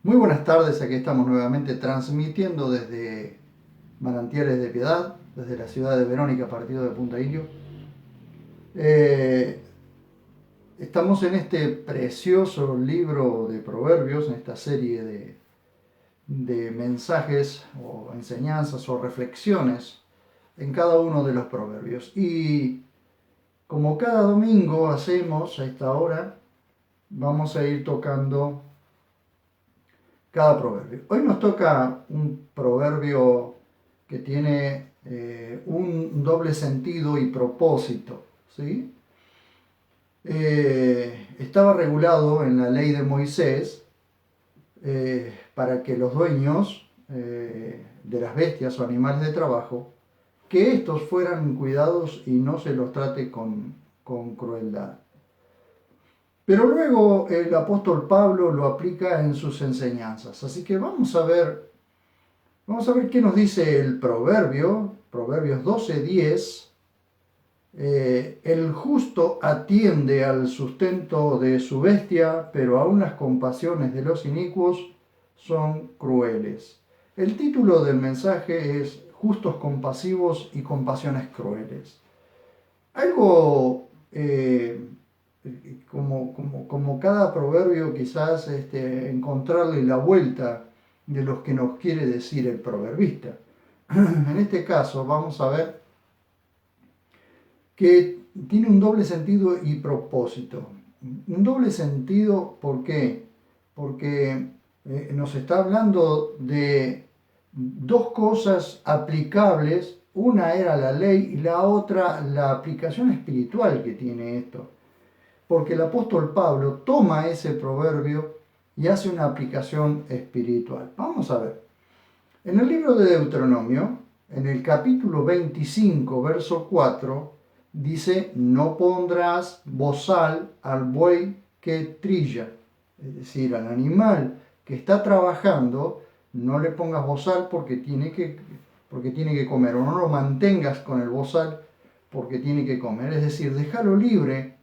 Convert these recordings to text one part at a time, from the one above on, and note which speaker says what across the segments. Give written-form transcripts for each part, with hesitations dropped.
Speaker 1: Muy buenas tardes, aquí estamos nuevamente transmitiendo desde Manantiales de Piedad, desde la ciudad de Verónica, partido de Punta Indio. Eh, Estamos en este precioso libro de Proverbios, en esta serie de mensajes o enseñanzas o reflexiones en cada uno de los proverbios. Y como cada domingo hacemos a esta hora, vamos a ir tocando cada proverbio. Hoy nos toca un proverbio que tiene un doble sentido y propósito, ¿sí? Estaba regulado en la ley de Moisés para que los dueños de las bestias o animales de trabajo, que estos fueran cuidados y no se los trate con crueldad. Pero luego el apóstol Pablo lo aplica en sus enseñanzas. Así que vamos a ver qué nos dice el proverbio, Proverbios 12:10. El justo atiende al sustento de su bestia, pero aún las compasiones de los inicuos son crueles. El título del mensaje es Justos compasivos y compasiones crueles. Algo como cada proverbio quizás encontrarle la vuelta de lo que nos quiere decir el proverbista. En este caso vamos a ver que tiene un doble sentido y propósito. Un doble sentido, ¿por qué? Porque nos está hablando de dos cosas aplicables. Una era la ley y la otra la aplicación espiritual que tiene esto. Porque el apóstol Pablo toma ese proverbio y hace una aplicación espiritual. Vamos a ver. En el libro de Deuteronomio, en el capítulo 25, verso 4, dice, no pondrás bozal al buey que trilla. Es decir, al animal que está trabajando, no le pongas bozal porque tiene que comer, o no lo mantengas con el bozal porque tiene que comer. Es decir, déjalo libre.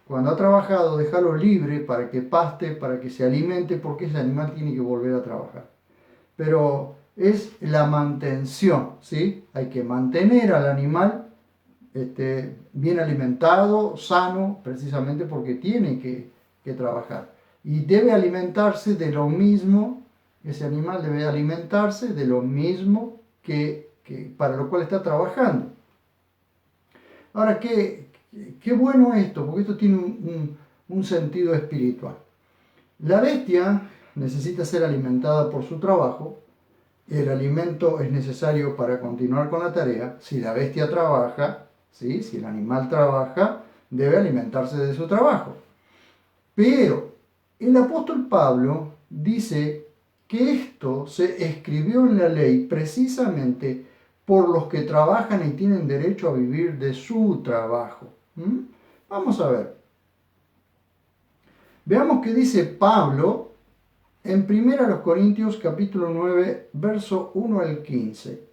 Speaker 1: Cuando ha trabajado, déjalo libre para que paste, para que se alimente, porque ese animal tiene que volver a trabajar. Pero es la mantención, ¿sí? Hay que mantener al animal bien alimentado, sano, precisamente porque tiene que trabajar. Y debe alimentarse de lo mismo, ese animal debe alimentarse de lo mismo que para lo cual está trabajando. Ahora, qué bueno esto, porque esto tiene un sentido espiritual. La bestia necesita ser alimentada por su trabajo. El alimento es necesario para continuar con la tarea. Si la bestia trabaja, ¿sí? Si el animal trabaja, debe alimentarse de su trabajo. Pero el apóstol Pablo dice que esto se escribió en la ley precisamente por los que trabajan y tienen derecho a vivir de su trabajo. Vamos a ver. Veamos qué dice Pablo en 1 Corintios capítulo 9, verso 1 al 15.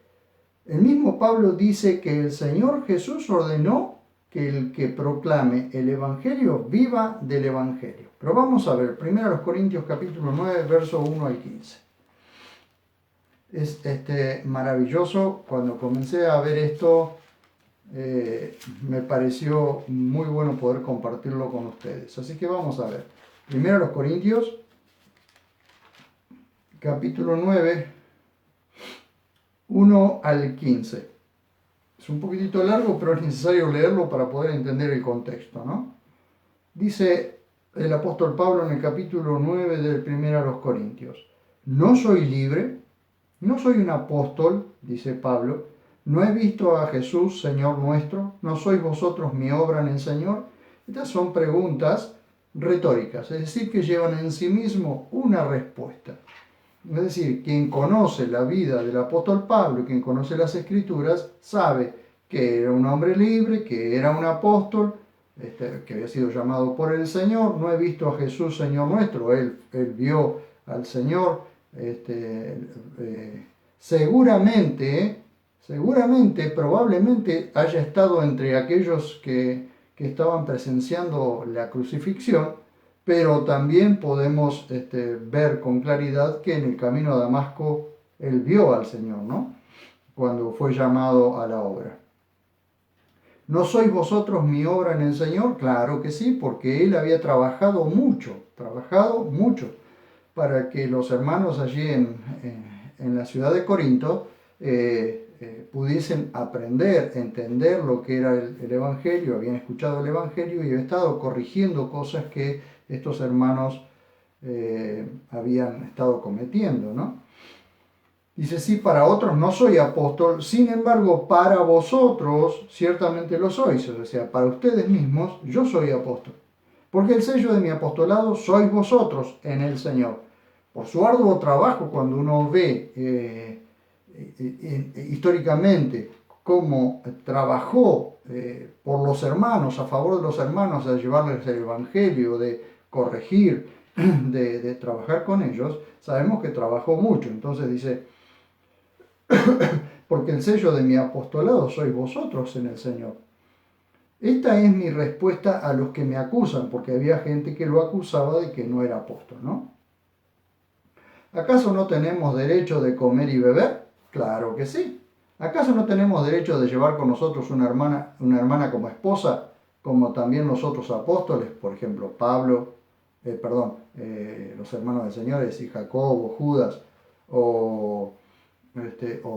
Speaker 1: El mismo Pablo dice que el Señor Jesús ordenó que el que proclame el Evangelio viva del Evangelio. Pero vamos a ver, 1 Corintios capítulo 9, verso 1 al 15. Es maravilloso. Cuando comencé a ver esto, me pareció muy bueno poder compartirlo con ustedes. Así que vamos a ver. 1 Corintios capítulo 9, 1 al 15. Es un poquitito largo, pero es necesario leerlo para poder entender el contexto, ¿no? Dice el apóstol Pablo en el capítulo 9 del 1 Corintios. No soy libre, no soy un apóstol, dice Pablo, no he visto a Jesús, Señor nuestro, no sois vosotros mi obra en el Señor. Estas son preguntas retóricas, es decir, que llevan en sí mismo una respuesta. Es decir, quien conoce la vida del apóstol Pablo, quien conoce las Escrituras, sabe que era un hombre libre, que era un apóstol, que había sido llamado por el Señor. No he visto a Jesús, Señor nuestro. Él vio al Señor. Seguramente, probablemente haya estado entre aquellos que estaban presenciando la crucifixión, pero también podemos ver con claridad que en el camino a Damasco él vio al Señor, ¿no? Cuando fue llamado a la obra. ¿No sois vosotros mi obra en el Señor? Claro que sí, porque él había trabajado mucho para que los hermanos allí en la ciudad de Corinto pudiesen aprender, entender lo que era el Evangelio, habían escuchado el Evangelio y habían estado corrigiendo cosas que estos hermanos habían estado cometiendo, ¿no? Dice, sí, para otros no soy apóstol, sin embargo, para vosotros ciertamente lo sois, o sea, para ustedes mismos yo soy apóstol, porque el sello de mi apostolado sois vosotros en el Señor. Por su arduo trabajo, cuando uno ve históricamente cómo trabajó por los hermanos, a favor de los hermanos, a llevarles el Evangelio, de corregir, de trabajar con ellos, sabemos que trabajó mucho. Entonces dice, porque el sello de mi apostolado sois vosotros en el Señor. Esta es mi respuesta a los que me acusan, porque había gente que lo acusaba de que no era apóstol, ¿no? ¿Acaso no tenemos derecho de comer y beber? Claro que sí. ¿Acaso no tenemos derecho de llevar con nosotros una hermana como esposa, como también los otros apóstoles, por ejemplo, Pablo, los hermanos del Señor, y Jacobo, Judas, o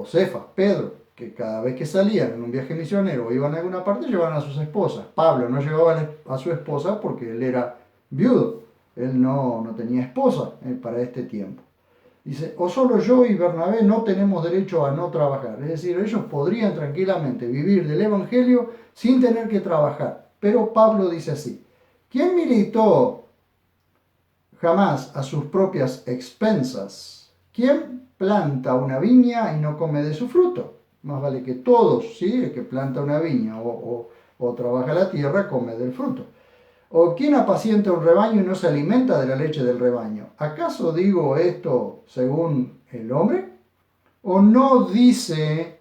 Speaker 1: Cefas, Pedro, que cada vez que salían en un viaje misionero o iban a alguna parte llevaban a sus esposas? Pablo no llevaba a su esposa porque él era viudo, él no tenía esposa para este tiempo. Dice, o solo yo y Bernabé no tenemos derecho a no trabajar. Es decir, ellos podrían tranquilamente vivir del Evangelio sin tener que trabajar. Pero Pablo dice así, ¿quién militó jamás a sus propias expensas? ¿Quién planta una viña y no come de su fruto? Más vale que todos, ¿sí? El que planta una viña o trabaja la tierra, come del fruto. ¿O quién apacienta un rebaño y no se alimenta de la leche del rebaño? ¿Acaso digo esto según el hombre? ¿O no dice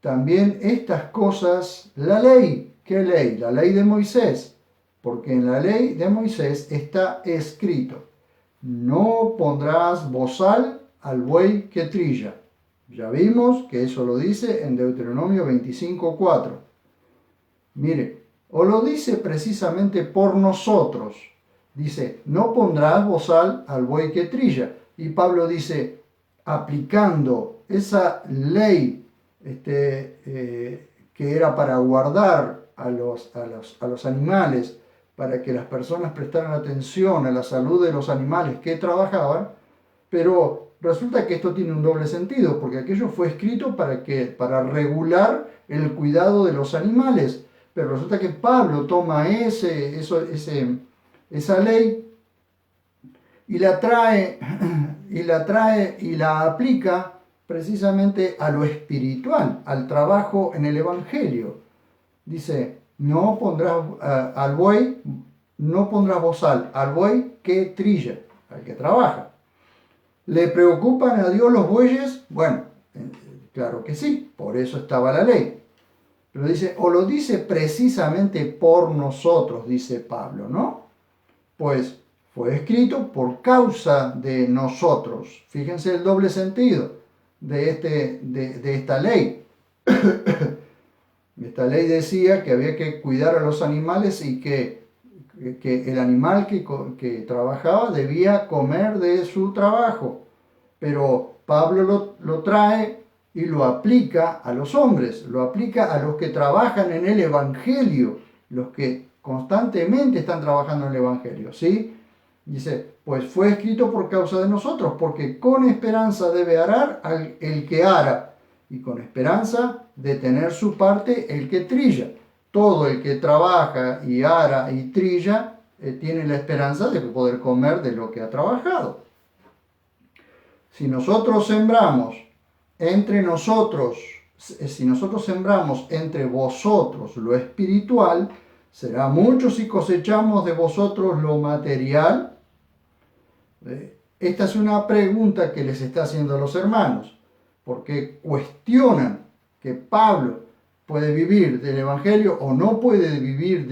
Speaker 1: también estas cosas la ley? ¿Qué ley? La ley de Moisés. Porque en la ley de Moisés está escrito, no pondrás bozal al buey que trilla. Ya vimos que eso lo dice en Deuteronomio 25:4. Mire, o lo dice precisamente por nosotros. Dice, no pondrás bozal al buey que trilla. Y Pablo dice, aplicando esa ley que era para guardar a los animales, para que las personas prestaran atención a la salud de los animales que trabajaban, pero resulta que esto tiene un doble sentido, porque aquello fue escrito para regular el cuidado de los animales. Pero resulta que Pablo toma esa ley y la trae y la aplica precisamente a lo espiritual, al trabajo en el Evangelio. Dice, no pondrás bozal al buey que trilla, al que trabaja. ¿Le preocupan a Dios los bueyes? Bueno, claro que sí, por eso estaba la ley. Pero dice, o lo dice precisamente por nosotros, dice Pablo, ¿no? Pues fue escrito por causa de nosotros. Fíjense el doble sentido de esta ley. Esta ley decía que había que cuidar a los animales y que el animal que trabajaba debía comer de su trabajo. Pero Pablo lo trae y lo aplica a los hombres, lo aplica a los que trabajan en el Evangelio, los que constantemente están trabajando en el Evangelio, ¿sí? Dice, pues fue escrito por causa de nosotros, porque con esperanza debe arar el que ara, y con esperanza de tener su parte el que trilla. Todo el que trabaja y ara y trilla tiene la esperanza de poder comer de lo que ha trabajado. Si nosotros sembramos entre vosotros lo espiritual, será mucho si cosechamos de vosotros lo material. Esta es una pregunta que les está haciendo a los hermanos, porque cuestionan que Pablo puede vivir del Evangelio o no puede vivir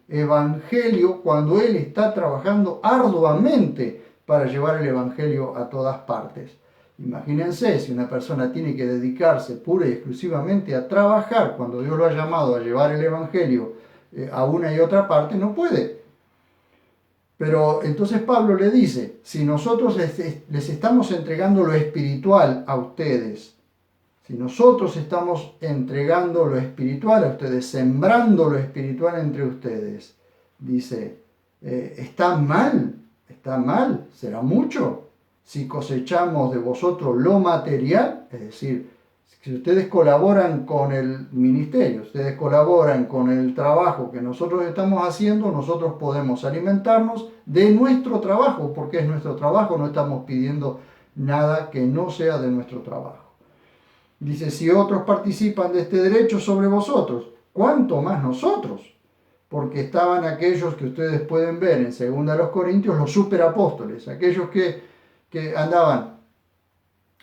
Speaker 1: evangelio cuando él está trabajando arduamente para llevar el evangelio a todas partes. Imagínense, si una persona tiene que dedicarse pura y exclusivamente a trabajar cuando Dios lo ha llamado a llevar el evangelio a una y otra parte, no puede. Pero entonces Pablo le dice, si nosotros les estamos entregando lo espiritual a ustedes, si nosotros estamos entregando lo espiritual a ustedes, sembrando lo espiritual entre ustedes, dice, ¿está mal? ¿Está mal? ¿Será mucho? Si cosechamos de vosotros lo material, es decir, si ustedes colaboran con el ministerio, ustedes colaboran con el trabajo que nosotros estamos haciendo, nosotros podemos alimentarnos de nuestro trabajo, porque es nuestro trabajo, no estamos pidiendo nada que no sea de nuestro trabajo. Dice, si otros participan de este derecho sobre vosotros, ¿cuánto más nosotros? Porque estaban aquellos que ustedes pueden ver en 2 Corintios, los superapóstoles, aquellos que andaban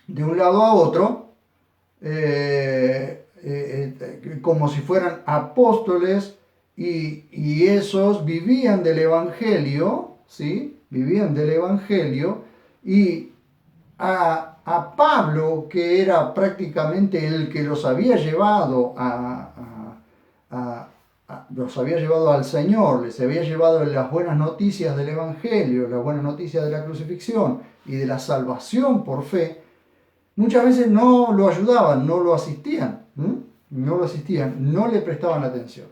Speaker 1: de un lado a otro, como si fueran apóstoles, y esos vivían del Evangelio, ¿sí? Vivían del Evangelio, y a Pablo, que era prácticamente el que los había llevado los había llevado al Señor, les había llevado las buenas noticias del Evangelio, las buenas noticias de la crucifixión y de la salvación por fe, muchas veces no lo ayudaban, no lo asistían, no le prestaban atención.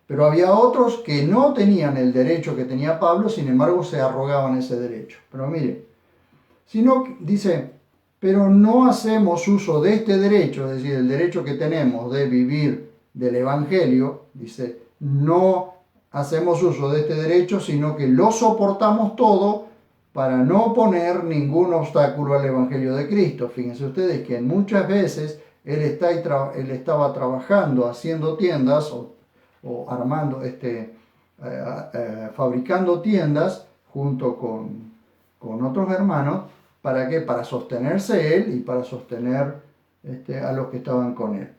Speaker 1: Pero había otros que no tenían el derecho que tenía Pablo, sin embargo se arrogaban ese derecho. Pero mire, sino dice, pero no hacemos uso de este derecho, es decir, el derecho que tenemos de vivir del Evangelio, dice, no hacemos uso de este derecho, sino que lo soportamos todo para no poner ningún obstáculo al Evangelio de Cristo. Fíjense ustedes que muchas veces él estaba trabajando, haciendo tiendas o armando, fabricando tiendas junto con otros hermanos. ¿Para qué? Para sostenerse él y para sostener a los que estaban con él.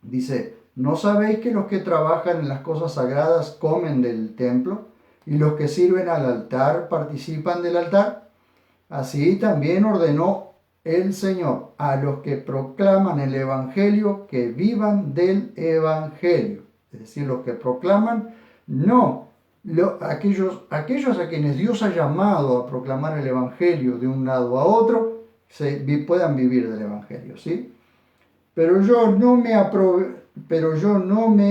Speaker 1: Dice, ¿no sabéis que los que trabajan en las cosas sagradas comen del templo y los que sirven al altar participan del altar? Así también ordenó el Señor a los que proclaman el Evangelio que vivan del Evangelio. Es decir, los que proclaman, no aquellos a quienes Dios ha llamado a proclamar el Evangelio de un lado a otro, puedan vivir del Evangelio, ¿sí? Pero yo no me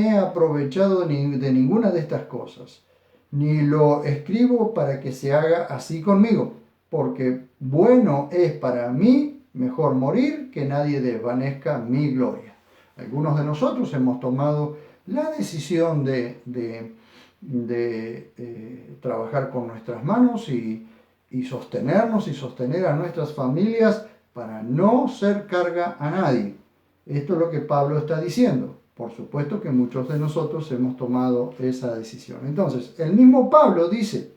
Speaker 1: he aprovechado de ninguna de estas cosas, ni lo escribo para que se haga así conmigo, porque bueno es para mí mejor morir que nadie desvanezca mi gloria. Algunos de nosotros hemos tomado la decisión de trabajar con nuestras manos y sostenernos y sostener a nuestras familias para no ser carga a nadie. Esto es lo que Pablo está diciendo. Por supuesto que muchos de nosotros hemos tomado esa decisión. Entonces, el mismo Pablo dice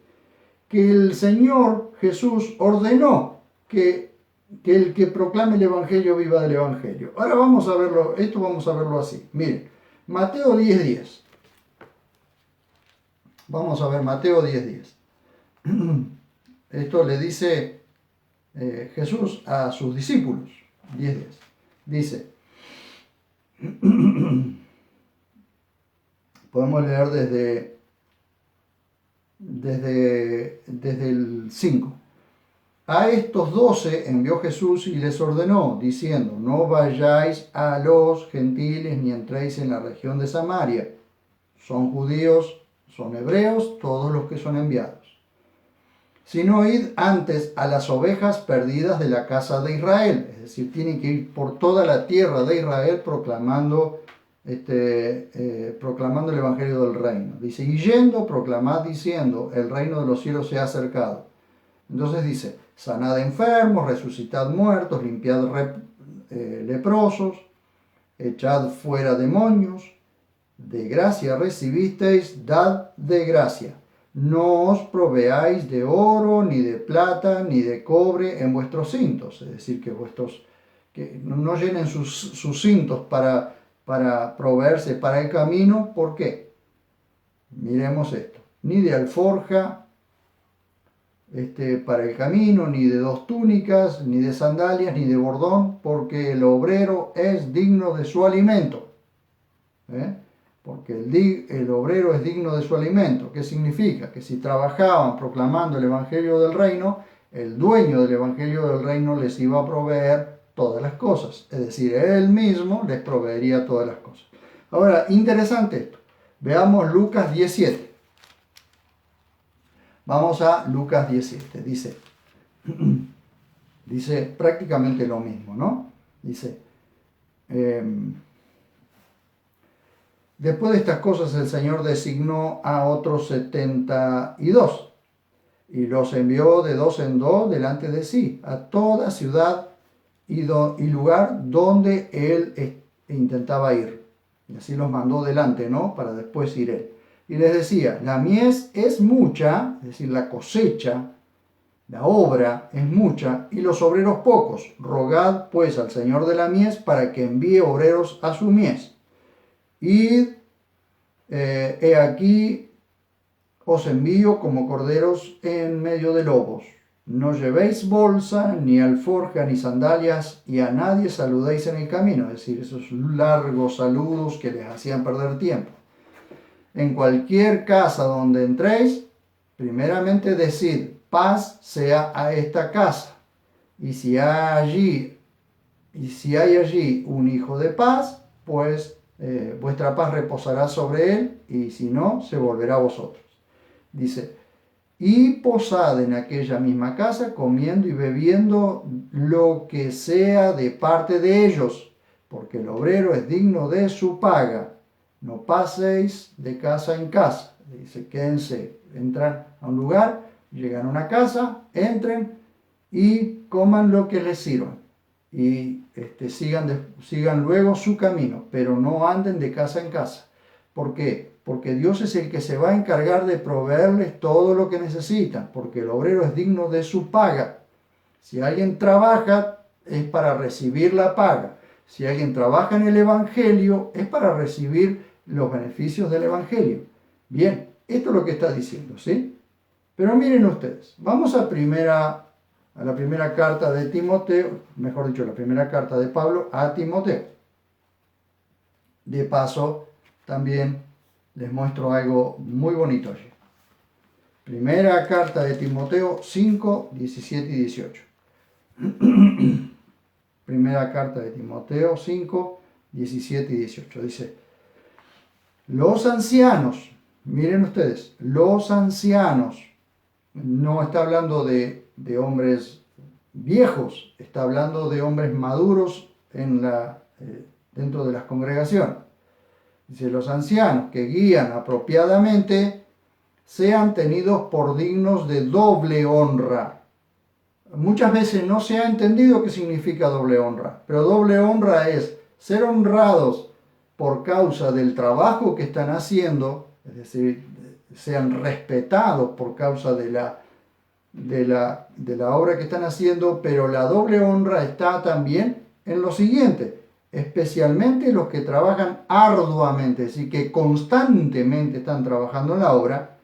Speaker 1: que el Señor Jesús ordenó que el que proclame el Evangelio viva del Evangelio. Ahora vamos a verlo, vamos a verlo así. Miren, Mateo 10:10. Vamos a ver Mateo 10:10. Esto le dice Jesús a sus discípulos. 10:10. Dice, podemos leer desde el 5. A estos 12 envió Jesús y les ordenó, diciendo, no vayáis a los gentiles ni entréis en la región de Samaria. Son judíos, son hebreos, todos los que son enviados. Sino id antes a las ovejas perdidas de la casa de Israel. Es decir, tienen que ir por toda la tierra de Israel proclamando el Evangelio del reino. Dice, y yendo, proclamad diciendo, el reino de los cielos se ha acercado. Entonces dice, sanad enfermos, resucitad muertos, limpiad leprosos, echad fuera demonios, de gracia recibisteis, dad de gracia. No os proveáis de oro, ni de plata, ni de cobre en vuestros cintos. Es decir, que no llenen sus cintos para proveerse para el camino. ¿Por qué? Miremos esto. Ni de alforja para el camino, ni de 2 túnicas, ni de sandalias, ni de bordón, porque el obrero es digno de su alimento. Porque el obrero es digno de su alimento. ¿Qué significa? Que si trabajaban proclamando el Evangelio del Reino, el dueño del Evangelio del Reino les iba a proveer todas las cosas. Es decir, él mismo les proveería todas las cosas. Ahora, interesante esto. Veamos Lucas 17. Vamos a Lucas 17. Dice prácticamente lo mismo, ¿no? Dice, después de estas cosas el Señor designó a otros 72 y los envió de 2 en 2 delante de sí, a toda ciudad y lugar donde él intentaba ir. Y así los mandó delante, ¿no? Para después ir él. Y les decía, la mies es mucha, es decir, la cosecha, la obra es mucha, y los obreros pocos. Rogad pues al Señor de la mies para que envíe obreros a su mies. Id, he aquí, os envío como corderos en medio de lobos. No llevéis bolsa, ni alforja, ni sandalias, y a nadie saludéis en el camino. Es decir, esos largos saludos que les hacían perder tiempo. En cualquier casa donde entréis, primeramente decid, paz sea a esta casa. Y si hay allí un hijo de paz, pues vuestra paz reposará sobre él, y si no, se volverá a vosotros. Dice, y posad en aquella misma casa, comiendo y bebiendo lo que sea de parte de ellos, porque el obrero es digno de su paga. No paséis de casa en casa. Dice, quédense, entran a un lugar, llegan a una casa, entren y coman lo que les sirvan. Y sigan luego su camino, pero no anden de casa en casa. ¿Por qué? Porque Dios es el que se va a encargar de proveerles todo lo que necesitan, porque el obrero es digno de su paga. Si alguien trabaja, es para recibir la paga. Si alguien trabaja en el Evangelio, es para recibir los beneficios del Evangelio. Bien, esto es lo que está diciendo, ¿sí? Pero miren ustedes, vamos a la primera carta de Timoteo, mejor dicho, la primera carta de Pablo a Timoteo. De paso, también les muestro algo muy bonito allí. Primera carta de Timoteo 5, 17 y 18. Primera carta de Timoteo 5, 17 y 18. Dice, los ancianos, miren ustedes, los ancianos, no está hablando de hombres viejos, está hablando de hombres maduros dentro de las congregaciones. Dice, los ancianos que guían apropiadamente sean tenidos por dignos de doble honra. Muchas veces no se ha entendido qué significa doble honra, pero doble honra es ser honrados por causa del trabajo que están haciendo, es decir, sean respetados por causa de la obra que están haciendo, pero la doble honra está también en lo siguiente, especialmente los que trabajan arduamente, es decir, que constantemente están trabajando en la obra,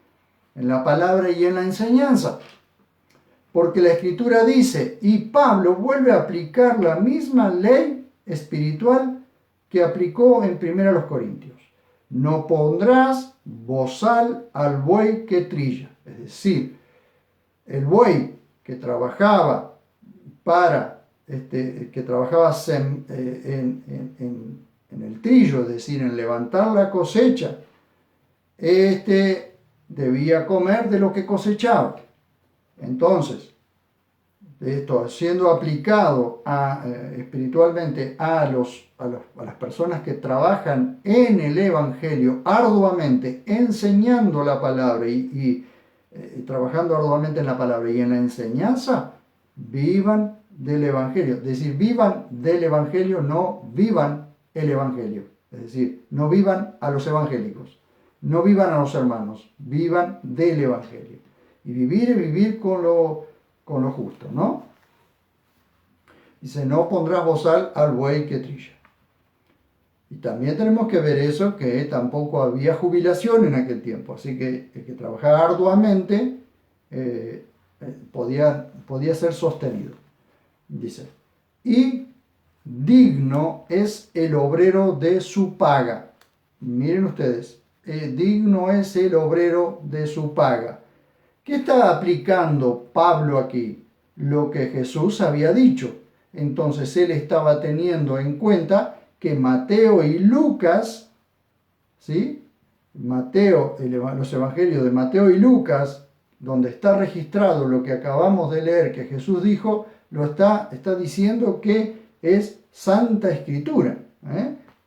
Speaker 1: en la palabra y en la enseñanza. Porque la Escritura dice, y Pablo vuelve a aplicar la misma ley espiritual que aplicó en 1 Corintios. No pondrás bozal al buey que trilla. Es decir, el buey que trabajaba que trabajaba en el trillo, es decir, en levantar la cosecha, debía comer de lo que cosechaba. Entonces, esto siendo aplicado espiritualmente a las personas que trabajan en el Evangelio arduamente, enseñando la palabra y trabajando arduamente en la palabra y en la enseñanza, vivan del Evangelio. Es decir, vivan del Evangelio, no vivan el Evangelio. Es decir, no vivan a los evangélicos, no vivan a los hermanos, vivan del Evangelio. Y vivir con lo justo, ¿no? Dice, no pondrás bozal al buey que trilla. Y también tenemos que ver eso, que tampoco había jubilación en aquel tiempo, así que el que trabajaba arduamente podía ser sostenido. Dice, y digno es el obrero de su paga. Miren ustedes, digno es el obrero de su paga. ¿Qué está aplicando Pablo aquí? Lo que Jesús había dicho. Entonces él estaba teniendo en cuenta que Mateo y Lucas, ¿sí? Los evangelios de Mateo y Lucas, donde está registrado lo que acabamos de leer que Jesús dijo, está diciendo que es Santa Escritura,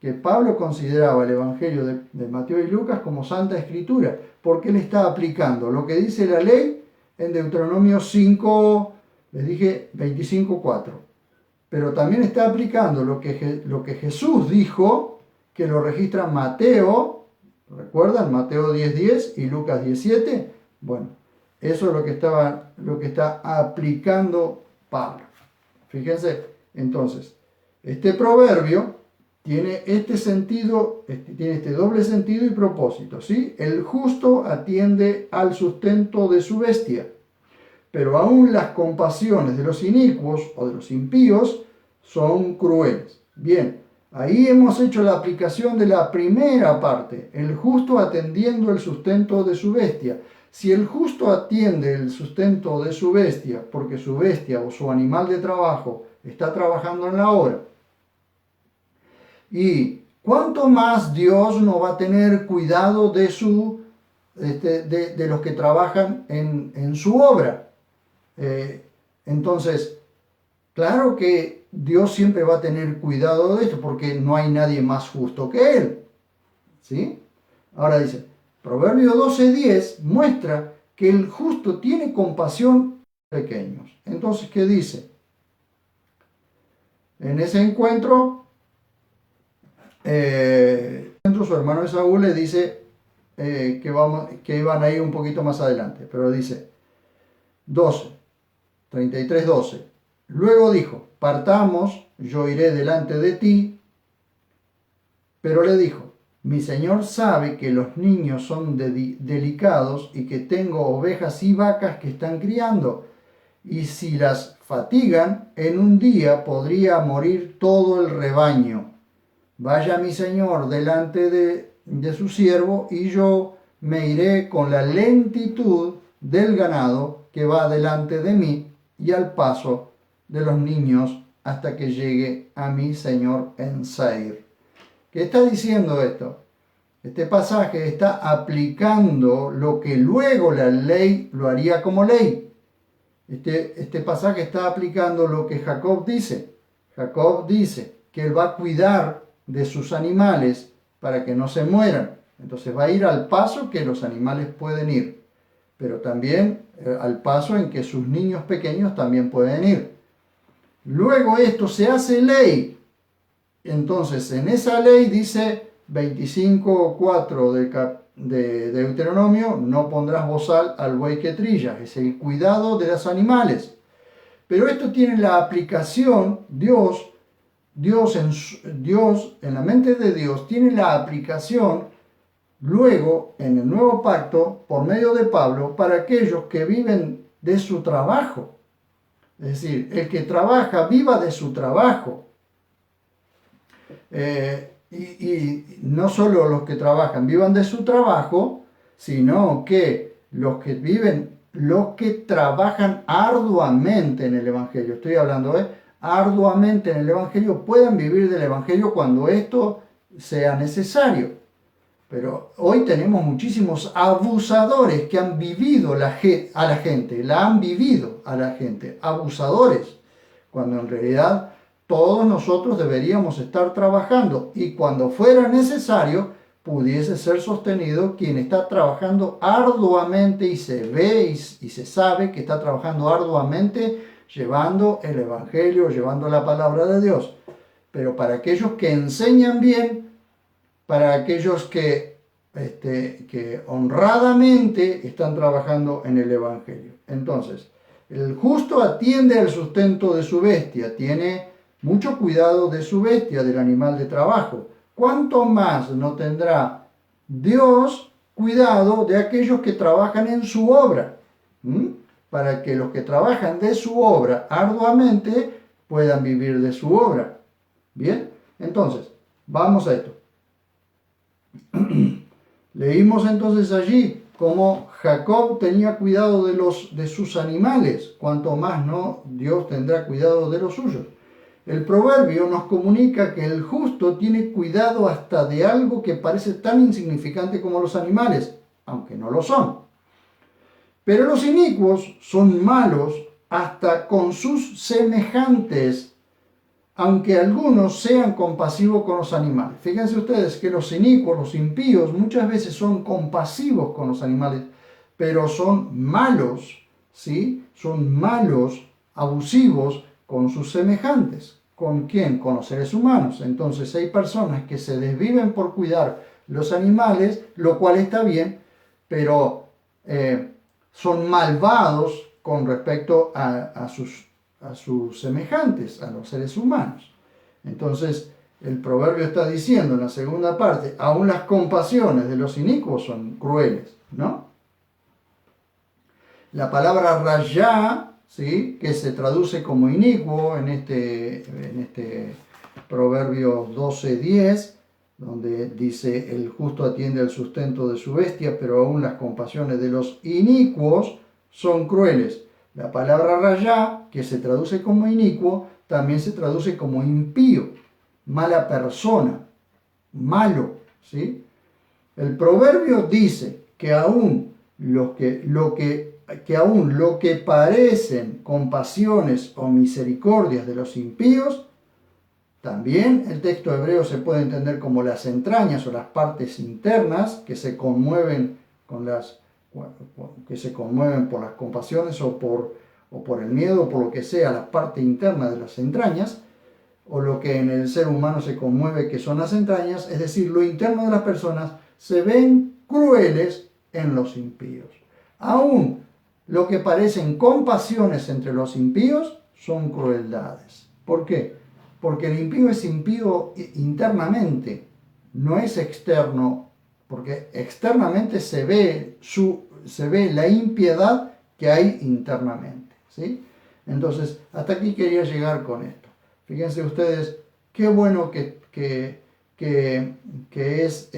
Speaker 1: que Pablo consideraba el evangelio de Mateo y Lucas como Santa Escritura, porque él está aplicando lo que dice la ley en Deuteronomio 5, les dije 25:4, pero también está aplicando lo que Jesús dijo, que lo registra Mateo, ¿recuerdan? Mateo 10:10 y Lucas 10:7. Bueno, eso es lo que está aplicando Pablo. Fíjense, entonces, este proverbio tiene este sentido, tiene este doble sentido y propósito, ¿sí? El justo atiende al sustento de su bestia, pero aún las compasiones de los inicuos o de los impíos son crueles. Bien, ahí hemos hecho la aplicación de la primera parte, el justo atendiendo el sustento de su bestia. Si el justo atiende el sustento de su bestia, porque su bestia o su animal de trabajo está trabajando en la obra, y cuánto más Dios no va a tener cuidado de los que trabajan en su obra. Entonces, claro que Dios siempre va a tener cuidado de esto, porque no hay nadie más justo que Él, ¿sí? Ahora dice, Proverbio 12:10 muestra que el justo tiene compasión de los pequeños. Entonces, ¿qué dice? En ese encuentro, su hermano Esaú le dice que iban a ir un poquito más adelante, pero dice 33:12. Luego dijo, partamos, yo iré delante de ti, pero le dijo, mi señor sabe que los niños son delicados y que tengo ovejas y vacas que están criando, y si las fatigan, en un día podría morir todo el rebaño. Vaya mi señor delante de su siervo, y yo me iré con la lentitud del ganado que va delante de mí, y al paso de los niños hasta que llegue a mi señor en Seir. ¿Qué está diciendo esto? Este pasaje está aplicando lo que luego la ley lo haría como ley. Este pasaje está aplicando lo que Jacob dice. Jacob dice que él va a cuidar de sus animales para que no se mueran. Entonces va a ir al paso que los animales pueden ir, pero también al paso en que sus niños pequeños también pueden ir. Luego esto se hace ley. Entonces en esa ley dice 25:4 de Deuteronomio, no pondrás bozal al buey que trilla. Es el cuidado de los animales. Pero esto tiene la aplicación, Dios en la mente de Dios tiene la aplicación luego en el nuevo pacto por medio de Pablo para aquellos que viven de su trabajo. Es decir, el que trabaja viva de su trabajo. Y no solo los que trabajan vivan de su trabajo, sino que los que trabajan arduamente en el Evangelio, estoy hablando arduamente en el Evangelio, puedan vivir del Evangelio cuando esto sea necesario. Pero hoy tenemos muchísimos abusadores que han vivido la han vivido a la gente, abusadores, cuando en realidad todos nosotros deberíamos estar trabajando, y cuando fuera necesario pudiese ser sostenido quien está trabajando arduamente y se ve y se sabe que está trabajando arduamente llevando el Evangelio, llevando la palabra de Dios. Pero para aquellos que enseñan bien, para aquellos que honradamente están trabajando en el Evangelio. Entonces, el justo atiende al sustento de su bestia, tiene mucho cuidado de su bestia, del animal de trabajo, ¿cuánto más no tendrá Dios cuidado de aquellos que trabajan en su obra? ¿Mm? Para que los que trabajan de su obra arduamente puedan vivir de su obra. Bien, entonces, vamos a esto. Leímos entonces allí cómo Jacob tenía cuidado de sus animales, cuanto más no Dios tendrá cuidado de los suyos. El proverbio nos comunica que el justo tiene cuidado hasta de algo que parece tan insignificante como los animales, aunque no lo son. Pero los inicuos son malos hasta con sus semejantes, aunque algunos sean compasivos con los animales. Fíjense ustedes que los inicuos, los impíos, muchas veces son compasivos con los animales, pero son malos, ¿sí? Son malos, abusivos con sus semejantes. ¿Con quién? Con los seres humanos. Entonces hay personas que se desviven por cuidar los animales, lo cual está bien, pero son malvados con respecto a sus semejantes, a los seres humanos. Entonces, el proverbio está diciendo en la segunda parte, aún las compasiones de los inicuos son crueles, ¿no? La palabra rayá, ¿sí?, que se traduce como inicuo en este proverbio 12:10, donde dice, el justo atiende al sustento de su bestia, pero aún las compasiones de los inicuos son crueles. La palabra rayá, que se traduce como inicuo, también se traduce como impío, mala persona, malo, ¿sí? El proverbio dice que aún lo que parecen compasiones o misericordias de los impíos, también el texto hebreo se puede entender como las entrañas o las partes internas que se conmueven por las compasiones o por el miedo o por lo que sea, la parte interna de las entrañas, o lo que en el ser humano se conmueve que son las entrañas, es decir, lo interno de las personas, se ven crueles en los impíos. Aún lo que parecen compasiones entre los impíos son crueldades. ¿Por qué? Porque el impío es impío internamente, no es externo, porque externamente se ve la impiedad que hay internamente, ¿sí? Entonces, hasta aquí quería llegar con esto. Fíjense ustedes qué bueno que es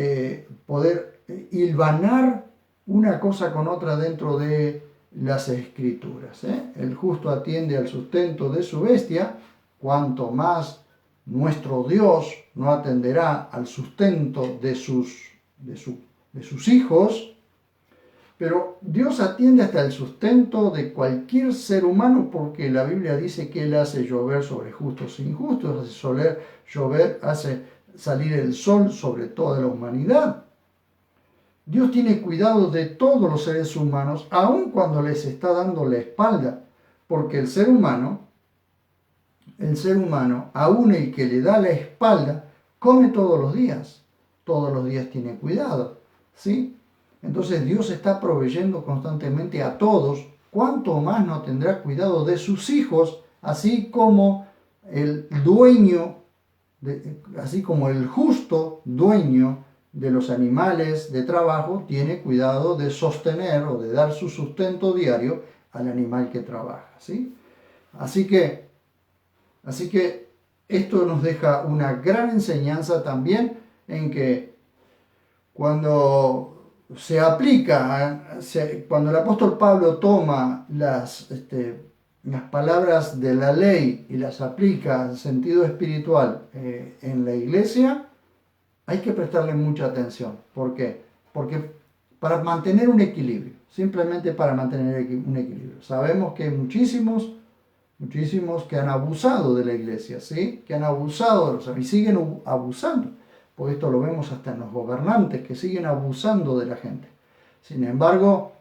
Speaker 1: poder hilvanar una cosa con otra dentro de las Escrituras. El justo atiende al sustento de su bestia, cuanto más nuestro Dios no atenderá al sustento de sus hijos. Pero Dios atiende hasta el sustento de cualquier ser humano, porque la Biblia dice que Él hace llover sobre justos e injustos, hace salir el sol sobre toda la humanidad. Dios tiene cuidado de todos los seres humanos, aun cuando les está dando la espalda, porque el ser humano, aun el que le da la espalda, come todos los días tiene cuidado, ¿sí? Entonces Dios está proveyendo constantemente a todos, cuánto más no tendrá cuidado de sus hijos, así como el justo dueño de los animales de trabajo tiene cuidado de sostener o de dar su sustento diario al animal que trabaja, ¿sí? Así que esto nos deja una gran enseñanza también en que cuando se aplica, cuando el apóstol Pablo toma las palabras de la ley y las aplica en sentido espiritual en la iglesia, hay que prestarle mucha atención. ¿Por qué? Porque para mantener un equilibrio, simplemente para mantener un equilibrio. Sabemos que hay muchísimos que han abusado de la iglesia, ¿sí? Que han abusado y siguen abusando. Por esto lo vemos hasta en los gobernantes que siguen abusando de la gente. Sin embargo,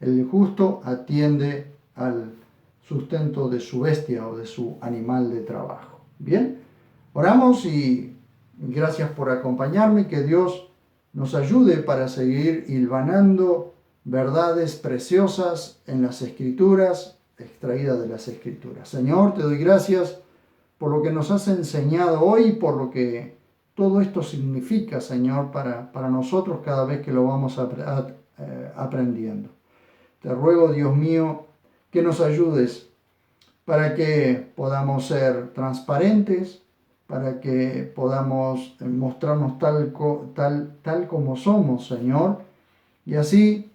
Speaker 1: el justo atiende al sustento de su bestia o de su animal de trabajo. Bien, oramos y gracias por acompañarme. Que Dios nos ayude para seguir hilvanando verdades preciosas en las Escrituras, extraídas de las Escrituras. Señor, te doy gracias por lo que nos has enseñado hoy, por lo que todo esto significa, Señor, para nosotros cada vez que lo vamos aprendiendo. Te ruego, Dios mío, que nos ayudes para que podamos ser transparentes, para que podamos mostrarnos tal como somos, Señor, y así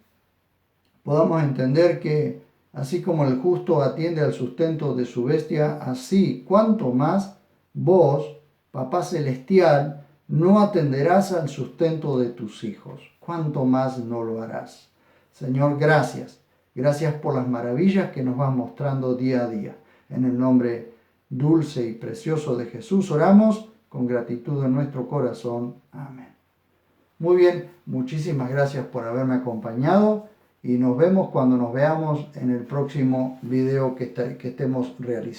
Speaker 1: podamos entender que así como el justo atiende al sustento de su bestia, así cuanto más vos, Papá Celestial, no atenderás al sustento de tus hijos, cuanto más no lo harás. Señor, gracias. Gracias por las maravillas que nos vas mostrando día a día. En el nombre dulce y precioso de Jesús oramos con gratitud en nuestro corazón. Amén. Muy bien, muchísimas gracias por haberme acompañado y nos vemos cuando nos veamos en el próximo video que estemos realizando.